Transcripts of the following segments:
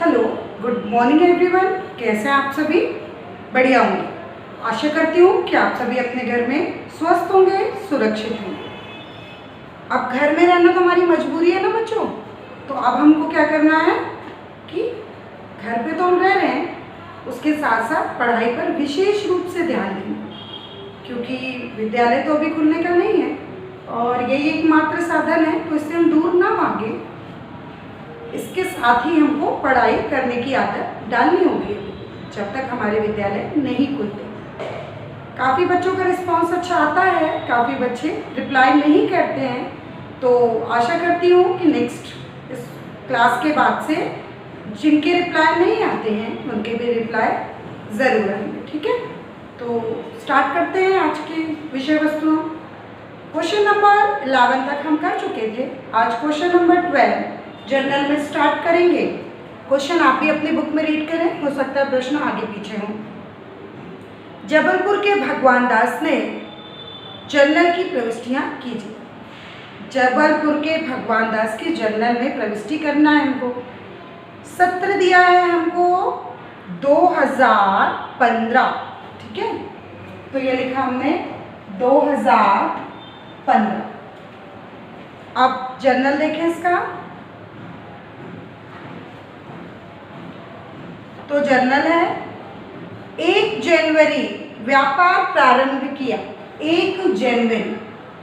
Hello, good morning everyone. कैसे हैं आप सभी? बढ़िया होंगे। आशा करती हूँ कि आप सभी अपने घर में स्वस्थ होंगे, सुरक्षित होंगे। अब घर में रहना तो हमारी मजबूरी है ना बच्चों। तो अब हमको क्या करना है कि घर पे तो हम रह रहे हैं, उसके साथ साथ पढ़ाई पर विशेष रूप से ध्यान देंगे, क्योंकि विद्यालय तो अभी खुलने का नहीं है और यही एकमात्र साधन है, तो इससे हम दूर ना भागे। इसके साथ ही हमको पढ़ाई करने की आदत डालनी होगी जब तक हमारे विद्यालय नहीं खुलते। काफ़ी बच्चों का रिस्पांस अच्छा आता है, काफ़ी बच्चे रिप्लाई नहीं करते हैं, तो आशा करती हूँ कि नेक्स्ट इस क्लास के बाद से जिनके रिप्लाई नहीं आते हैं उनके भी रिप्लाई ज़रूर आएंगे। ठीक है, तो स्टार्ट करते हैं आज की विषय वस्तु। क्वेश्चन नंबर 11 तक हम कर चुके थे। आज क्वेश्चन नंबर 12 जर्नल में स्टार्ट करेंगे। क्वेश्चन आप भी अपनी बुक में रीड करें, हो सकता है प्रश्न आगे पीछे हों। जबलपुर के भगवान दास ने जर्नल की प्रविष्टियां कीजिए। जबलपुर के भगवान दास की जर्नल में प्रविष्टि करना है हमको। सत्र दिया है हमको 2015। ठीक है, तो ये लिखा हमने 2015। अब जर्नल देखें इसका, तो जर्नल है 1 जनवरी व्यापार प्रारंभ किया। 1 जनवरी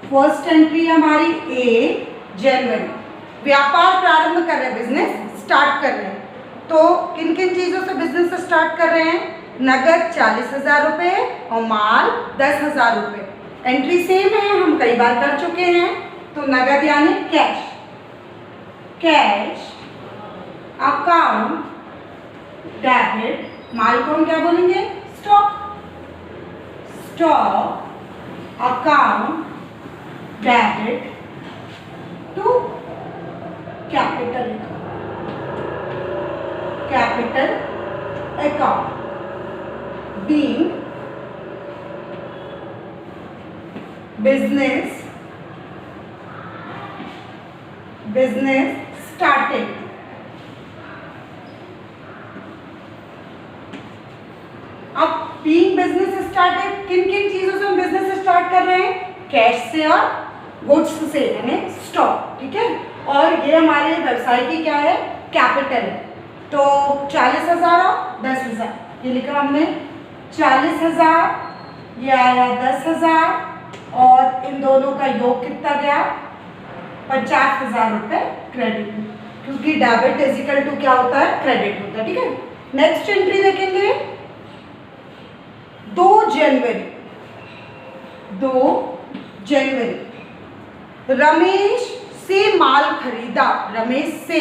फर्स्ट एंट्री हमारी 1 जनवरी। व्यापार प्रारंभ कर रहे हैं, बिजनेस स्टार्ट कर रहे हैं। तो किन किन चीज़ों से बिजनेस स्टार्ट कर रहे हैं? नगद 40,000 रुपये और माल 10,000 रुपये। एंट्री सेम है, हम कई बार कर चुके हैं। तो नगद यानी कैश, कैश अकाउंट डेबिट, माल को हम क्या बोलेंगे? Stock, stock account debit to capital, capital account being business, business starting. अब बीइंग बिजनेस स्टार्टेड, किन किन चीजों से हम बिजनेस स्टार्ट कर रहे हैं? कैश से और गुड्स से, यानी स्टॉक। ठीक है, और ये हमारे व्यवसाय की क्या है? कैपिटल है। तो 40,000 और 10,000, ये लिखा हमने 40,000, ये आया 10,000 और इन दोनों का योग कितना गया? 50,000 रुपये क्रेडिट, क्योंकि डेबिट इज इक्वल टू क्या होता है? क्रेडिट होता है। ठीक है, नेक्स्ट एंट्री देखेंगे 2 जनवरी। 2 जनवरी रमेश से माल खरीदा। रमेश से,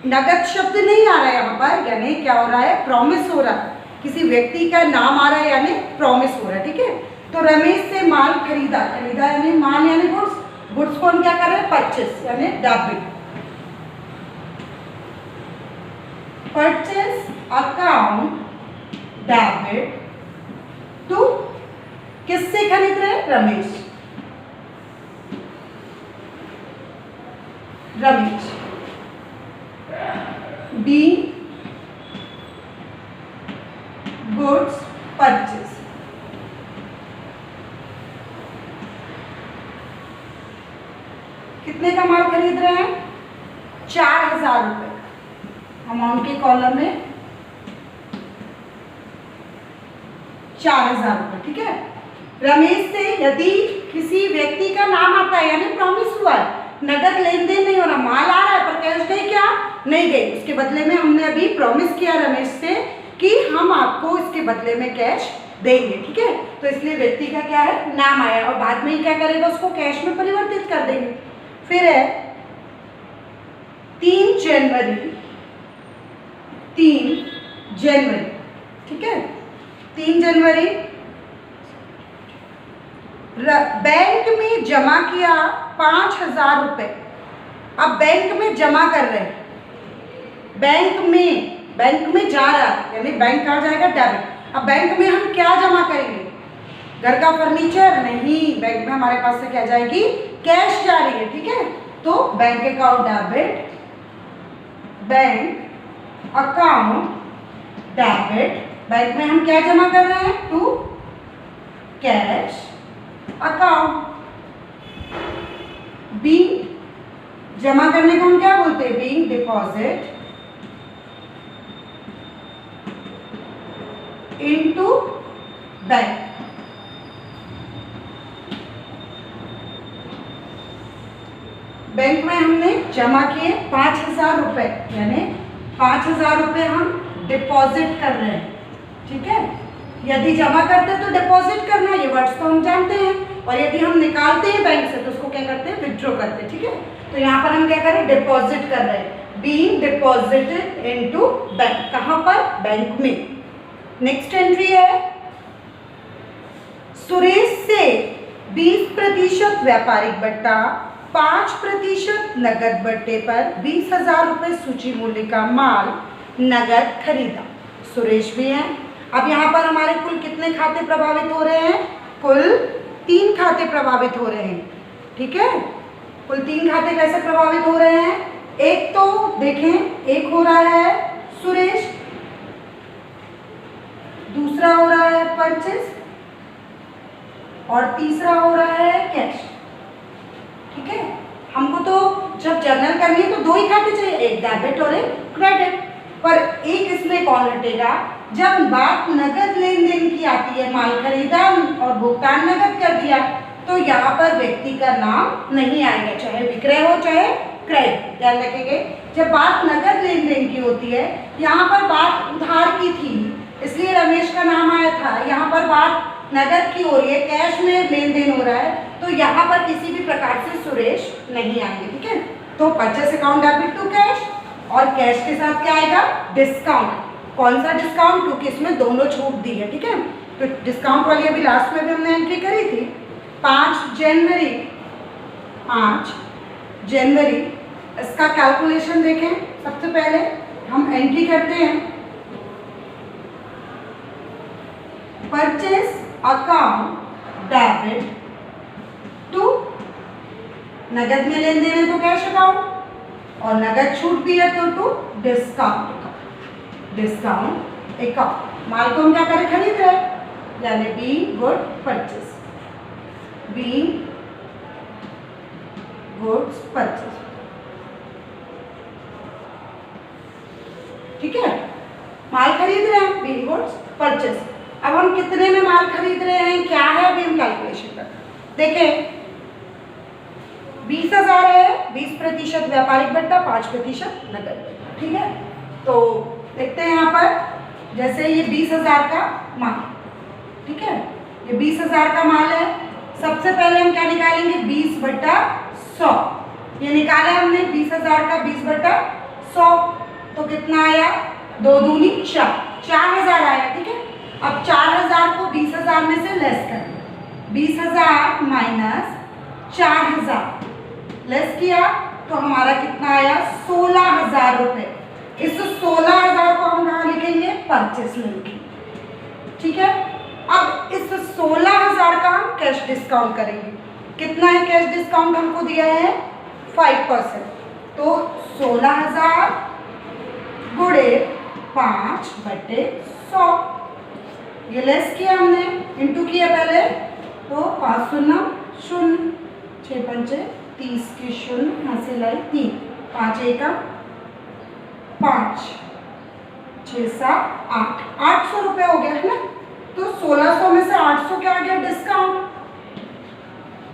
नगद शब्द नहीं आ रहा है यहाँ पर, यानी क्या हो रहा है? प्रॉमिस हो रहा है, किसी व्यक्ति का नाम आ रहा है, यानी प्रॉमिस हो रहा है। ठीक है, तो रमेश से माल खरीदा। खरीदा यानी माल यानी गुड्स, गुड्स को हम क्या कर रहे हैं? परचेस यानी debit. Purchase account debit to, किससे खरीद रहे हैं? Ramesh, Ramesh be goods purchase. कितने का माल खरीद रहे हैं? 4,000 रुपये। अमाउंट के कॉलम में 4,000 रुपये। ठीक है, रमेश से यदि किसी व्यक्ति का नाम आता है, यानी प्रॉमिस हुआ है, नगद लेन देन नहीं हो रहा, माल आ रहा है पर कैश गई क्या? नहीं गई। उसके बदले में हमने अभी प्रॉमिस किया रमेश से कि हम आपको इसके बदले में कैश देंगे। ठीक है, तो इसलिए व्यक्ति का क्या है? नाम आया, और बाद में ही क्या करेगा? उसको कैश में परिवर्तित कर देंगे। फिर है 3 जनवरी। 3 जनवरी, ठीक है, 3 जनवरी बैंक में जमा किया 5,000 रुपये। अब बैंक में जमा कर रहे हैं, बैंक में जा रहा है, यानी बैंक कहाँ जाएगा? डेबिट। अब बैंक में हम क्या जमा करेंगे? घर का फर्नीचर नहीं, बैंक में हमारे पास से क्या जाएगी? कैश जा रही है। ठीक है, तो bank account debit bank account debit, bank में हम क्या जमा कर रहे हैं, टू कैश अकाउंट। बीइंग जमा करने को हम क्या बोलते हैं, being deposit into bank. Bank में हमने जमा किए 5,000 रुपए, यानी 5,000 रुपए हम डिपॉजिट कर रहे हैं, ठीक है। यदि जमा करते तो डिपॉजिट करना, ये वर्ड्स तो हम जानते हैं, और यदि हम निकालते हैं बैंक से तो उसको क्या करते हैं, विथड्रॉ करते हैं, ठीक है। तो यहाँ पर हम क्या करें, डिपॉजिट कर रहे हैं, बीइंग डिपॉजिटेड इनटू बैंक। कहाँ पर, बैंक में। नेक्स्ट एंट्री है, सुरेश से 20% व्यापारिक बट्टा, 5% नगद बट्टे पर 20,000 रुपये सूची मूल्य का माल नगद खरीदा। सुरेश भी है। अब यहाँ पर हमारे कुल कितने खाते प्रभावित हो रहे हैं, कुल 3 खाते प्रभावित हो रहे हैं, ठीक है। कुल 3 खाते कैसे प्रभावित हो रहे हैं, एक तो देखें, एक हो रहा है सुरेश, दूसरा हो रहा है परचेस, और तीसरा हो रहा है कैश, ठीक है। हमको तो जब जर्नल करनी है तो 2 ही खाते चाहिए, एक डेबिट और एक क्रेडिट, पर एक इसमें कौन हटेगा, जब बात नगद लेन देन की आती है, माल खरीदा और भुगतान नगद कर दिया, तो यहाँ पर व्यक्ति का नाम नहीं आएगा, चाहे विक्रय हो चाहे क्रय। ध्यान रखेंगे, जब बात नगद लेन देन की होती है, यहाँ पर बात उधार की थी इसलिए रमेश का नाम आया था, यहाँ पर बात नगद की हो रही है, कैश में लेन देन हो रहा है, तो यहाँ पर किसी भी प्रकार से सुरेश नहीं आएंगे, ठीक है। तो purchase account debit to cash, और कैश के साथ क्या आएगा, डिस्काउंट। कौन सा डिस्काउंट, क्योंकि इसमें दोनों छूट दी है, ठीक है। तो डिस्काउंट वाली अभी लास्ट में भी हमने एंट्री करी थी, 5 जनवरी। इसका कैलकुलेशन देखें, सबसे पहले हम एंट्री करते हैं, परचेस अकाउंट डेबिट टू, नगद में लेन देन है तो कैश अकाउंट, और नगद छूट भी है तो टू डिस्काउंट अकाउंट। माल को हम क्या करें, खरीद रहे हैं, यानी being good purchase, being goods purchase, ठीक है। माल खरीद रहे हैं, बीइंग गुड्स परचेस। अब हम कितने में माल खरीद रहे हैं, क्या है, अभी हम कैलकुलेशन करते हैं। देखें, 20,000 है, 20% व्यापारिक बट्टा, 5% नगद, ठीक है। तो देखते हैं यहाँ पर, जैसे ये 20,000 का माल, ठीक है, ये 20,000 का माल है। सबसे पहले हम क्या निकालेंगे, 20/100, ये निकाला हमने 20,000 का 20/100, तो कितना आया, 2 दूनी 4, 4,000 आया, ठीक है। अब 4,000 को 20,000 में से लेस करें, 20,000 माइनस 4,000 लेस किया तो हमारा कितना आया, 16,000 रुपये। इस 16,000 को हम कहाँ लिखेंगे, परचेस में लिखेंगे, ठीक है। अब इस 16,000 का हम कैश डिस्काउंट करेंगे। कितना है कैश डिस्काउंट, हमको दिया है 5%, तो 16,000 गुणे 5/100, ये लेस किया हमने, इंटू किया पहले, तो 5 शून्य 0, 6 पंचे 30 की 0, यहाँ से लाई 3, 5 एका 5, 6 7 8, 800 रुपये हो गया है ना। तो 1600 में से 800 क्या आ गया, डिस्काउंट,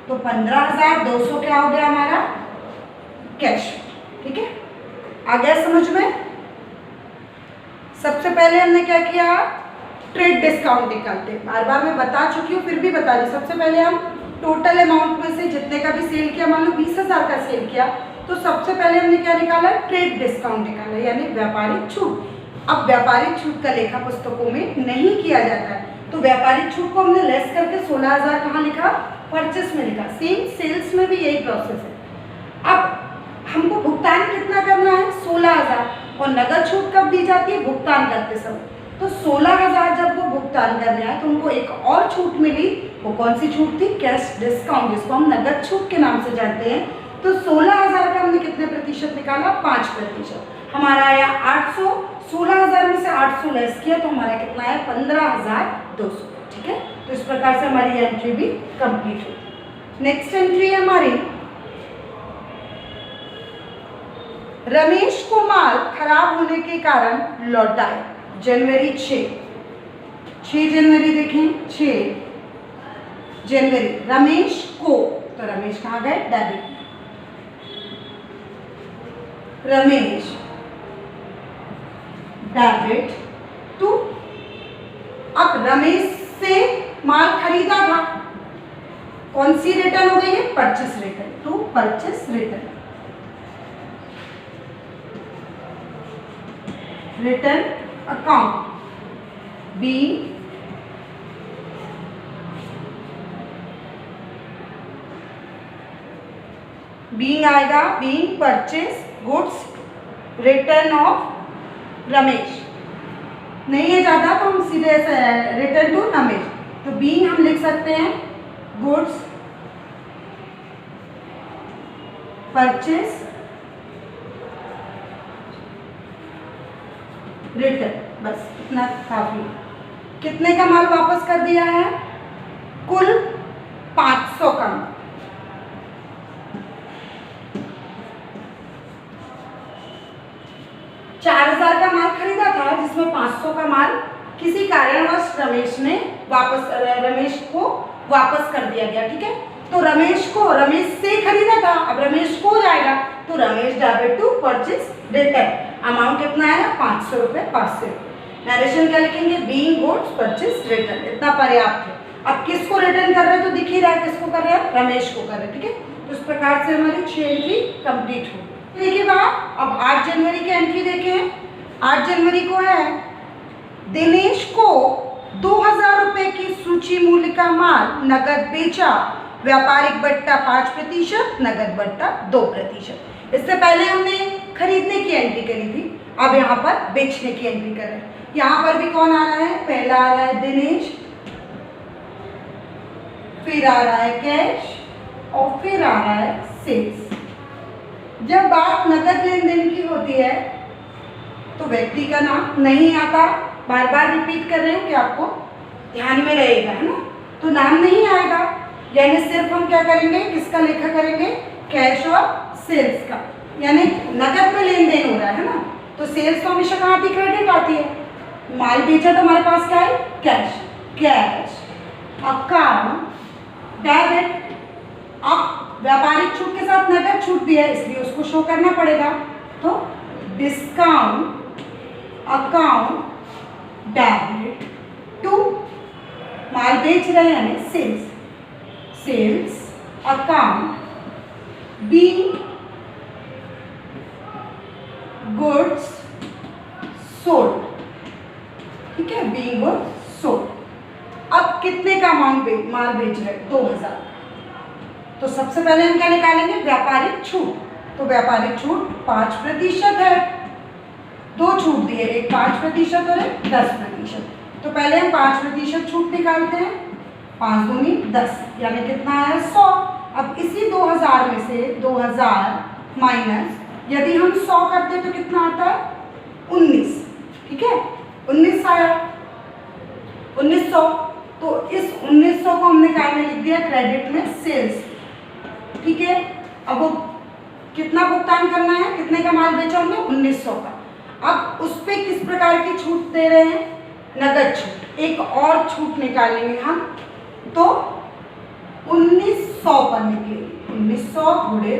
तो 15,200 क्या हो गया हमारा कैश, ठीक है। आ गया समझ में। सबसे पहले हमने क्या किया, ट्रेड डिस्काउंट निकालते, बार बार मैं बता चुकी हूँ फिर भी बता रही। सबसे पहले हम टोटल अमाउंट में से जितने का भी सेल किया, मान लो 20,000 का सेल किया, तो सबसे पहले हमने क्या निकाला, ट्रेड डिस्काउंट निकाला, यानी व्यापारिक छूट। अब व्यापारिक छूट का लेखा पुस्तकों में नहीं किया जाता है, तो व्यापारिक छूट को हमने लेस करके 16,000 कहाँ लिखा, परचेस में लिखा। सेम सेल्स में भी यही प्रोसेस है। अब हमको भुगतान कितना करना है, 16,000, और नगद छूट कब दी जाती है, भुगतान करते समय। तो 16,000 जब वो भुगतान करने आए तो उनको एक और छूट मिली, वो कौन सी छूट थी, कैश डिस्काउंट, जिसको हम नगद छूट के नाम से जानते हैं। तो 16,000 का हमने कितने प्रतिशत निकाला, 5%। हमारा आया 800, 16,000 में से 800 लेस किया तो हमारा कितना है 15,200। ठीक है, तो इस प्रकार से हमारी एंट्री भी कंप्लीट हुई। नेक्स्ट एंट्री है हमारी, रमेश को माल खराब होने के कारण लौटाए। जनवरी 6 जनवरी देखें, 6 जनवरी रमेश को, तो रमेश कहाँ गए, डेबिट, रमेश डेबिट टू, अब रमेश से माल खरीदा था, कौन सी रिटर्न हो गई है, purchase return, to purchase return, return account be being आएगा, being purchase goods return of Ramesh, नहीं है ज़्यादा तो हम सीधे रिटर्न टू रमेश, तो बीइंग हम लिख सकते हैं गुड्स परचेस रिटर्न, बस इतना काफी। कितने का माल वापस कर दिया है, कुल 500 का माल, 4,000 का माल खरीदा था जिसमें 500 का माल किसी कारणवश रमेश को वापस कर दिया गया। ठीक है, तो रमेश से खरीदा था, अब रमेश को जाएगा तो Ramesh debit to purchase return, amount कितना है 500 रुपये, 500। नरेशन क्या लिखेंगे, बीइंग गुड्स परचेस रिटर्न, इतना पर्याप्त है। अब किसको रिटर्न कर रहे हैं तो दिख ही रहा है किसको कर रहे हैं, रमेश को कर रहे हैं। ठीक है, तो इस प्रकार से हमारी 6 एंट्री कंप्लीट हो। देखिए बात, अब 8 जनवरी की एंट्री देखें। 8 जनवरी को है, दिनेश को 2,000 रुपये की सूची मूल्य का माल नगद बेचा, व्यापारिक बट्टा 5%, नगद बट्टा 2%। इससे पहले हमने खरीदने की एंट्री करी थी, अब यहाँ पर बेचने की एंट्री कर रहे हैं। यहाँ पर भी कौन आ रहा है, पहला आ रहा है दिनेश, फिर आ रहा है कैश और फिर आ रहा है सेल्स। जब बात नगद लेन देन की होती है तो व्यक्ति का नाम नहीं आता, बार बार रिपीट कर रहे हैं कि आपको ध्यान में रहेगा, है ना, तो नाम नहीं आएगा, यानी सिर्फ हम क्या करेंगे, किसका लेखा करेंगे, कैश और सेल्स का, यानी नगद में लेन देन हो रहा है ना, तो सेल्स तो हमेशा कहाँ आती, क्रेडिट आती है। माल बेचा तो हमारे पास क्या है, कैश, कैश अकाउंट डेबिट। अब व्यापारिक छूट के साथ नगद छूट भी है इसलिए उसको शो करना पड़ेगा, तो डिस्काउंट अकाउंट डेबिट टू, माल बेच रहे हैं यानी sales, sales account be goods sold. ठीक है, बी गुड्स सोल्ड। अब कितने का अमाउंट माल बेच रहे हैं, 2,000, तो सबसे पहले हम क्या निकालेंगे, व्यापारिक छूट, तो व्यापारिक छूट 5% है, दो छूट दिए, एक 5% और एक 10%, तो पहले हम 5% छूट निकालते हैं, 5 दूनी 10, यानी कितना है 100। अब इसी 2,000 में से 2,000 माइनस, यदि हम 100 करते तो कितना आता है 19, ठीक है, 19 आया, 1900, तो इस 1900 को हमने क्या में लिख दिया, क्रेडिट में सेल्स। ठीक है, अब वो कितना भुगतान करना है, कितने का माल बेचा हमने, 1900 का। अब उस पर किस प्रकार की छूट दे रहे हैं, नगद छूट। एक और छूट निकालेंगे हम, तो 1900 पर निकलेगी, 1900 गुणे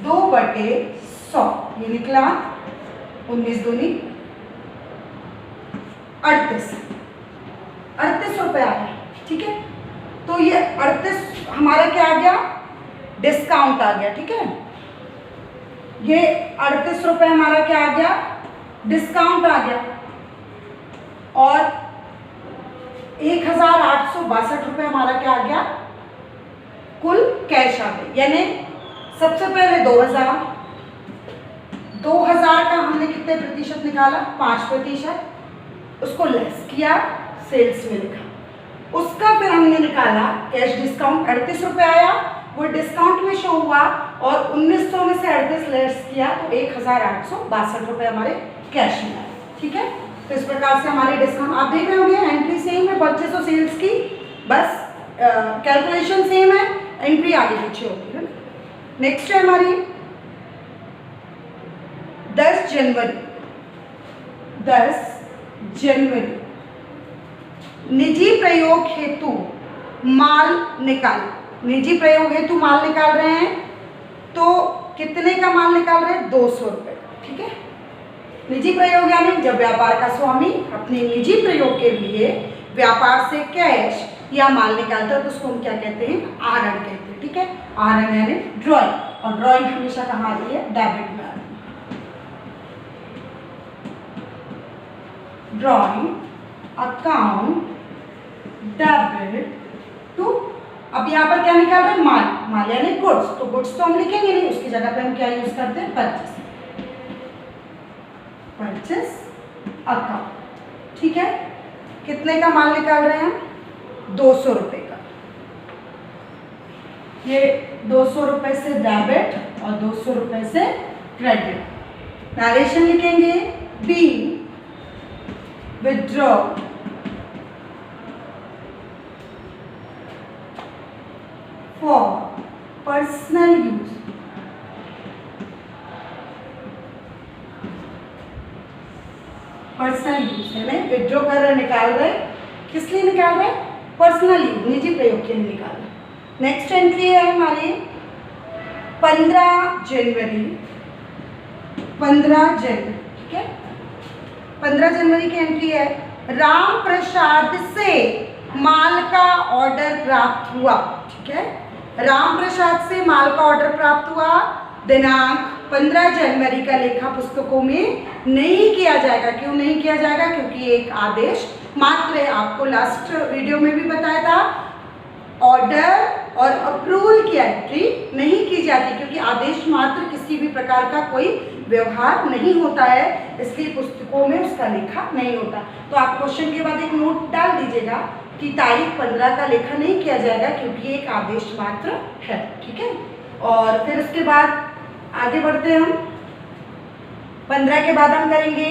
2/100, ये निकला 19 दूनी 38 रुपये आ गया। ठीक है, तो ये 38 हमारा क्या आ गया, डिस्काउंट आ गया। ठीक है, ये 38 रुपये हमारा क्या आ गया, डिस्काउंट आ गया, और 1,862 रुपये हमारा क्या आ गया, कुल कैश आ गया। यानी सबसे पहले 2000 का हमने कितने प्रतिशत निकाला, 5%, उसको लेस किया, सेल्स में लिखा, उसका फिर हमने निकाला कैश डिस्काउंट 38 रुपये आया, वो डिस्काउंट में शो हुआ और 1900 में से 38 लेस किया तो 1862 रुपये हमारे कैश में आए। ठीक है, तो इस प्रकार से हमारे डिस्काउंट आप देख रहे होंगे, एंट्री सेम है परचेस और सेल्स की, बस कैलकुलेशन सेम है, एंट्री आगे पीछे होगी है ना। नेक्स्ट है हमारी 10 जनवरी। 10 जनवरी निजी प्रयोग हेतु माल निकाल, निजी प्रयोग हेतु माल निकाल रहे हैं, तो कितने का माल निकाल रहे हैं? 200 रुपये का। ठीक है, निजी प्रयोग यानी जब व्यापार का स्वामी अपने निजी प्रयोग के लिए व्यापार से कैश या माल निकालता है तो उसको हम क्या कहते हैं? आहरण कहते हैं। ठीक है, आहरण यानी ड्रॉइंग, और ड्रॉइंग हमेशा कहाँ आती है? डेबिट में आती है। ड्रॉइंग अकाउंट डेबिट टू, अब यहाँ पर क्या निकाल रहे हैं? माल, माल यानी गुड्स, तो गुड्स तो हम लिखेंगे नहीं, उसकी जगह पे हम क्या यूज करते हैं? Purchase, purchase account. ठीक है, कितने का माल निकाल रहे हैं? 200 रुपये का। ये 200 रुपये से डेबिट और 200 रुपये से क्रेडिट। नरेशन लिखेंगे be withdraw for personal use, personal use है, विथड्रॉ कर रहे, निकाल रहे, किस लिए निकाल रहे? पर्सनल यूज, निजी प्रयोग के लिए निकाल रहे। नेक्स्ट एंट्री है हमारी 15 जनवरी। 15 जनवरी, ठीक है, 15 जनवरी की एंट्री है, राम प्रसाद से माल का ऑर्डर प्राप्त हुआ। ठीक है, राम प्रसाद से माल का ऑर्डर प्राप्त हुआ, दिनांक 15 जनवरी का लेखा पुस्तकों में नहीं किया जाएगा। क्यों नहीं किया जाएगा? क्योंकि एक आदेश मात्र है। आपको लास्ट वीडियो में भी बताया था, ऑर्डर और अप्रूवल की एंट्री नहीं की जाती, क्योंकि आदेश मात्र किसी भी प्रकार का कोई व्यवहार नहीं होता है, इसलिए पुस्तकों में उसका लेखा नहीं होता। तो आप क्वेश्चन के बाद एक नोट डाल दीजिएगा कि तारीख 15 का लेखा नहीं किया जाएगा क्योंकि एक आदेश मात्र है। ठीक है, और फिर उसके बाद आगे बढ़ते हैं हम। 15 के बाद हम करेंगे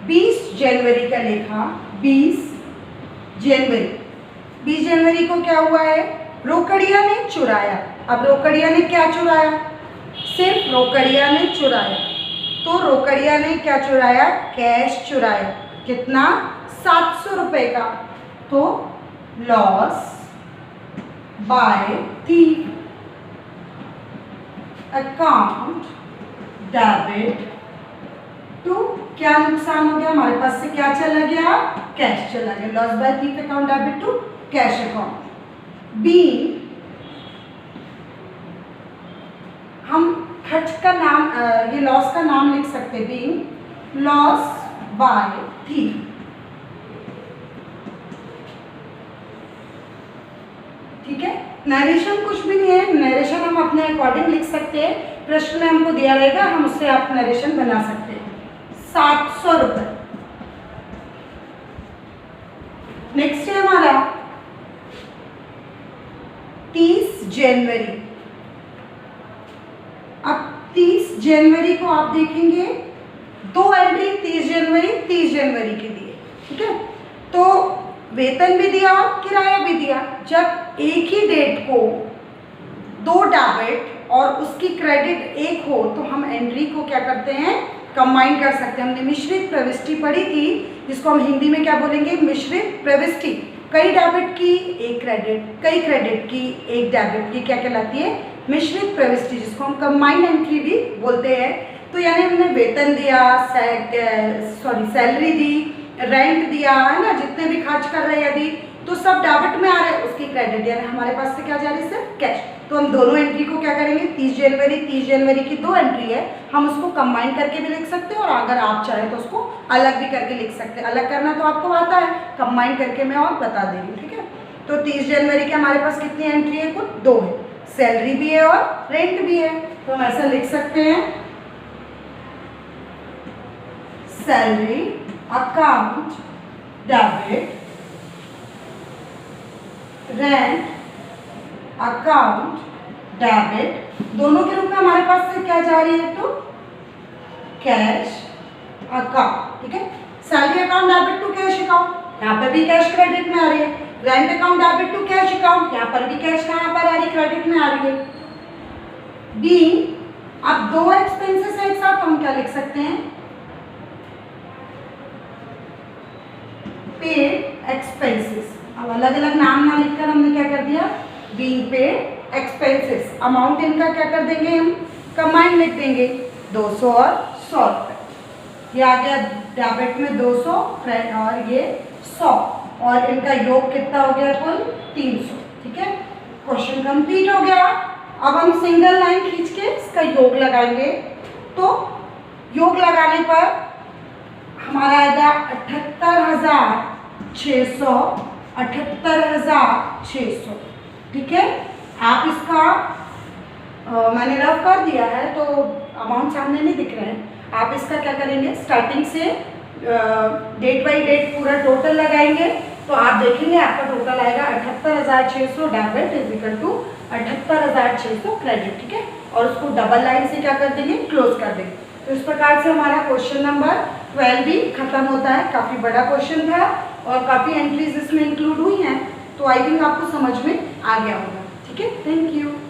20 जनवरी का लेखा। 20 जनवरी, 20 जनवरी को क्या हुआ है? रोकड़िया ने चुराया। अब रोकड़िया ने क्या चुराया? सिर्फ रोकड़िया ने चुराया, तो रोकड़िया ने क्या चुराया? कैश चुराया। कितना? 700 रुपये का। तो loss by thief, account debit to, क्या नुकसान हो गया? हमारे पास से क्या चला गया? कैश चला गया। Loss by thief account debit to cash account. Be, हम खर्च का नाम, ये लॉस का नाम लिख सकते हैं, बी लॉस बाय थीफ। ठीक है, नरेशन कुछ भी नहीं है, नरेशन हम अपने अकॉर्डिंग लिख सकते हैं, प्रश्न में हमको दिया रहेगा, हम उससे आप नरेशन बना सकते हैं। 700 रुपये। नेक्स्ट है हमारा 30 जनवरी। अब 30 जनवरी को आप देखेंगे, दो एंट्री 30 जनवरी 30 जनवरी के दिए। ठीक है, तो वेतन भी दिया और किराया भी दिया। जब एक ही डेट को दो डेबिट और उसकी क्रेडिट एक हो तो हम एंट्री को क्या करते हैं? कंबाइन कर सकते हैं। हमने मिश्रित प्रविष्टि पढ़ी थी, जिसको हम हिंदी में क्या बोलेंगे? मिश्रित प्रविष्टि। कई डेबिट की एक क्रेडिट, कई क्रेडिट की एक डेबिट, ये क्या कहलाती है? मिश्रित प्रविष्टि, जिसको हम कंबाइंड एंट्री भी बोलते हैं। तो यानी हमने वेतन दिया, सैलरी दी, रेंट दिया, है ना, जितने भी खर्च कर रहे हैं यदि, तो सब डेबिट में आ रहे हैं, उसकी क्रेडिट, यानी हमारे पास से क्या जा रही है? सिर्फ कैश। तो हम दोनों एंट्री को क्या करेंगे? 30 जनवरी की दो एंट्री है, हम उसको कंबाइन करके भी लिख सकते हैं, और अगर आप चाहें तो उसको अलग भी करके लिख सकते हैं। अलग करना तो आपको आता है, कंबाइन करके मैं और बता दे रही हूँ। ठीक है, तो 30 जनवरी के हमारे पास कितनी एंट्री है? कुल 2 है, सैलरी भी है और रेंट भी है। तो हम ऐसा लिख सकते हैं, salary account debit, rent account debit, दोनों के रूप में हमारे पास से क्या जा रही है तो कैश अकाउंट, ठीक है। Salary account debit to cash account, यहाँ पर भी कैश क्रेडिट में आ रही है। Rent account debit to cash account, यहाँ पर भी कैश कहाँ पर आ रही है, क्रेडिट में आ रही है। बी, अब दो एक्सपेंसेस एक साथ हम क्या लिख सकते हैं, पेड एक्सपेंसेस। अब अलग अलग नाम ना लिखकर हमने क्या कर दिया, बीइंग पेड एक्सपेंसेस, अमाउंट इनका क्या कर देंगे हम, कंबाइन लिख देंगे, 200 और 100 रुपये। ये आ गया डेबिट में 200 और ये 100, और इनका योग कितना हो गया कुल 300, ठीक है। क्वेश्चन कंप्लीट हो गया। अब हम सिंगल लाइन खींच के इसका योग लगाएंगे, तो योग लगाने पर हमारा आएगा 78,600, 78,600, ठीक है। आप इसका मैंने रफ कर दिया है तो अमाउंट सामने नहीं दिख रहे हैं। आप इसका क्या करेंगे, स्टार्टिंग से डेट बाई डेट पूरा टोटल लगाएंगे, तो आप देखेंगे आपका टोटल आएगा 78,600 debit is equal to 78,600 credit, ठीक है। और उसको डबल लाइन से क्या कर देंगे, क्लोज कर देंगे। तो इस प्रकार से हमारा क्वेश्चन नंबर 12 भी खत्म होता है। काफ़ी बड़ा क्वेश्चन था और काफ़ी एंट्रीज इसमें इंक्लूड हुई हैं, तो आई थिंक आपको समझ में आ गया होगा, ठीक है। Thank you.